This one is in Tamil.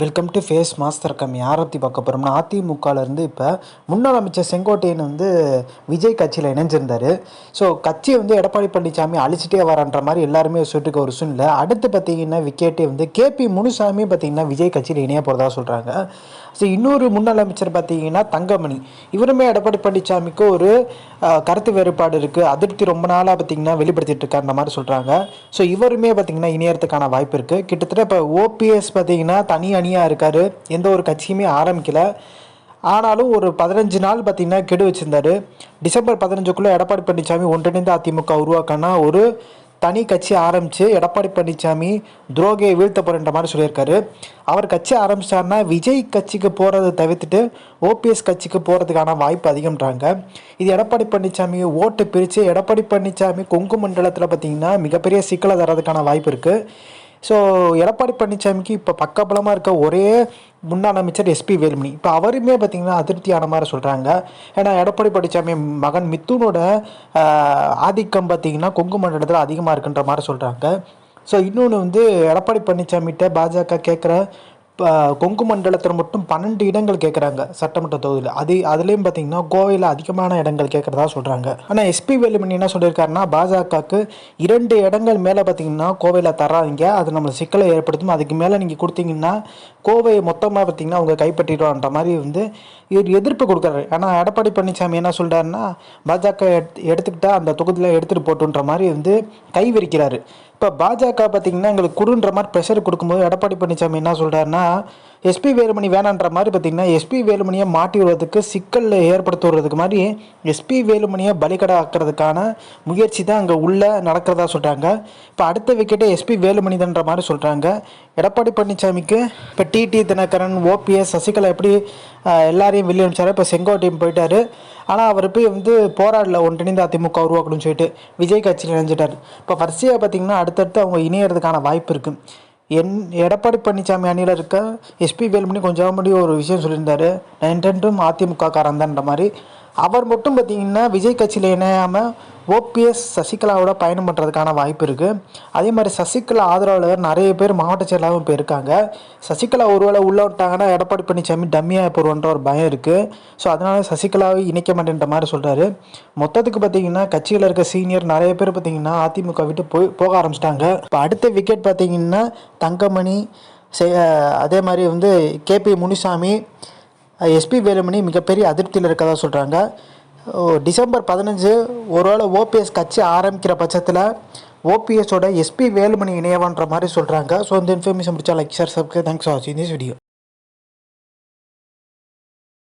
Welcome to face master com. யாரை பற்றி பார்க்க போகிறோம்னா, அதிமுகலேருந்து இப்போ முன்னாள் அமைச்சர் செங்கோட்டையன் விஜய் கட்சியில் இணைஞ்சிருந்தார். ஸோ கட்சியை எடப்பாடி பழனிசாமி அழிச்சிட்டே வரான்ற மாதிரி எல்லாருமே சொல்லிட்டு ஒரு சூழ்நிலை. அடுத்து பார்த்தீங்கன்னா விக்கெட்டே கேபி முனுசாமி பார்த்தீங்கன்னா விஜய் கட்சியில் இணைய போகிறதா சொல்கிறாங்க. ஸோ இன்னொரு முன்னாள் அமைச்சர் பார்த்தீங்கன்னா தங்கமணி, இவருமே எடப்பாடி பழனிசாமிக்கு ஒரு கருத்து வேறுபாடு இருக்குது, அதிருப்தி ரொம்ப நாளாக பார்த்தீங்கன்னா வெளிப்படுத்திட்டு இருக்காருன்ற மாதிரி சொல்கிறாங்க. ஸோ இவருமே பார்த்தீங்கன்னா இணையறதுக்கான வாய்ப்பு இருக்குது. கிட்டத்தட்ட இப்போ ஓபிஎஸ் பார்த்தீங்கன்னா தனி அணியாக இருக்கார், எந்த ஒரு கட்சியுமே ஆரம்பிக்கலை. ஆனாலும் ஒரு 15 நாள் பார்த்தீங்கன்னா கெடு வச்சுருந்தார். டிசம்பர் 15க்குள்ளே எடப்பாடி பழனிசாமி ஒன்றிணைந்த அதிமுக உருவாக்கினா ஒரு தனி கட்சி ஆரம்பித்து எடப்பாடி பழனிசாமி துரோகியை வீழ்த்த போகிற மாதிரி சொல்லியிருக்காரு. அவர் கட்சி ஆரம்பிச்சாருன்னா விஜய் கட்சிக்கு போகிறத தவிர்த்துட்டு ஓபிஎஸ் கட்சிக்கு போகிறதுக்கான வாய்ப்பு அதிகம்ன்றாங்க. இது எடப்பாடி பழனிசாமி ஓட்டு பிரித்து எடப்பாடி பழனிசாமி கொங்கு மண்டலத்தில் பார்த்திங்கன்னா மிகப்பெரிய சிக்கலை தரதுக்கான வாய்ப்பு இருக்குது. ஸோ எடப்பாடி பழனிசாமிக்கு இப்போ பக்கபலமாக இருக்க ஒரே முன்னாள் அமைச்சர் எஸ்பி வேலுமணி, இப்போ அவருமே பார்த்திங்கன்னா அதிருப்தியான மாதிரி சொல்கிறாங்க. ஏன்னா எடப்பாடி பழனிசாமி மகன் மித்துனோட ஆதிக்கம் பார்த்திங்கன்னா கொங்கு மண்டலத்தில் அதிகமாக இருக்குன்ற மாதிரி சொல்கிறாங்க. ஸோ இன்னொன்று எடப்பாடி பழனிசாமிகிட்ட பாஜக கேட்குற கொங்கு மண்டலத்தில் மட்டும் 12 இடங்கள் கேட்குறாங்க சட்டமன்ற தொகுதியில். அதுலேயும் பார்த்தீங்கன்னா கோவையில் அதிகமான இடங்கள் கேட்குறதா சொல்கிறாங்க. ஆனால் எஸ்பி வேலுமணி என்ன சொல்லியிருக்காருன்னா, பாஜகவுக்கு 2 இடங்கள் மேலே பார்த்தீங்கன்னா கோவையில் தராதிங்க, அது நம்மளுக்கு சிக்கலை ஏற்படுத்தும், அதுக்கு மேலே நீங்கள் கொடுத்தீங்கன்னா கோவையை மொத்தமாக பார்த்தீங்கன்னா அவங்க கைப்பற்றிடுவான்ற மாதிரி இவர் எதிர்ப்பு கொடுக்குறாரு. ஆனால் எடப்பாடி பழனிசாமி என்ன சொல்கிறாருன்னா, பாஜக எடுத்துக்கிட்டால் அந்த தொகுதியில் எடுத்துகிட்டு போட்டுன்ற மாதிரி கை விரிக்கிறாரு. இப்போ பாஜக பார்த்திங்கன்னா எங்களுக்கு குடுன்ற மாதிரி ப்ரெஷர் கொடுக்கும்போது எடப்பாடி பழனிசாமி என்ன சொல்கிறாருன்னா, எஸ்பி வேலுமணி வேணான்ற மாதிரி பார்த்திங்கன்னா எஸ்பி வேலுமணியை மாட்டி விடுறதுக்கு சிக்கலில் ஏற்படுத்தி விடுறதுக்கு மாதிரி எஸ்பி வேலுமணியை பலிகடை ஆக்கிறதுக்கான முயற்சி தான் அங்கே உள்ளே நடக்கிறதா சொல்கிறாங்க. இப்போ அடுத்த விக்கெட்டே எஸ்பி வேலுமணிதன்ற மாதிரி சொல்கிறாங்க. எடப்பாடி பழனிசாமிக்கு இப்போ டிடி தினகரன், ஓபிஎஸ், சசிகலா எப்படி எல்லாரையும் வெளியே அனுப்பிச்சாரு, இப்போ செங்கோட்டையும் போயிட்டார். ஆனால் அவர் போய் போராடல ஒன்றிணைந்த அதிமுக உருவாக்கணும்னு சொல்லிட்டு விஜய் கட்சியில் இணைஞ்சிட்டார். இப்போ வரிசையாக பார்த்திங்கன்னா அடுத்தடுத்து அவங்க இணையறதுக்கான வாய்ப்பு இருக்குது. எடப்பாடி பழனிசாமி அணியில் இருக்க எஸ்பி வேலுமணி கொஞ்சம் முன்னாடி ஒரு விஷயம் சொல்லியிருந்தார், நான் என்றென்றும் அதிமுக காரந்தான்ற மாதிரி. அவர் மட்டும் பார்த்திங்கன்னா விஜய் கட்சியில் இணையாமல் ஓபிஎஸ் சசிகலாவோட பயணம் பண்ணுறதுக்கான வாய்ப்பு இருக்குது. அதே மாதிரி சசிகலா ஆதரவாளர் நிறைய பேர் மாவட்ட செயலாகவும் இப்போ இருக்காங்க. சசிகலா ஒருவேளை உள்ளே விட்டாங்கன்னா எடப்பாடி பழனிசாமி டம்மியாக போடுவோன்ற ஒரு பயம் இருக்குது. ஸோ அதனால் சசிகலாவை இணைக்க மாட்டேன்ற மாதிரி சொல்கிறாரு. மொத்தத்துக்கு பார்த்திங்கன்னா கட்சியில் இருக்க சீனியர் நிறைய பேர் பார்த்திங்கன்னா அதிமுக விட்டு போக ஆரம்பிச்சிட்டாங்க. இப்போ அடுத்த விக்கெட் பார்த்திங்கன்னா தங்கமணி, அதே மாதிரி கேபி முனுசாமி, எஸ்பி வேலுமணி மிகப்பெரிய அதிருப்தியில் இருக்கதா சொல்கிறாங்க. டிசம்பர் 15 ஒருவேளை ஓபிஎஸ் கட்சி ஆரம்பிக்கிற பட்சத்தில் ஓபிஎஸோட எஸ்பி வேலுமணி இணையவான்ற மாதிரி சொல்கிறாங்க. ஸோ இந்த இன்ஃபர்மேஷன் முடிச்சா like, share, subscribe. Thanks for வாட்சிங் திஸ் வீடியோ.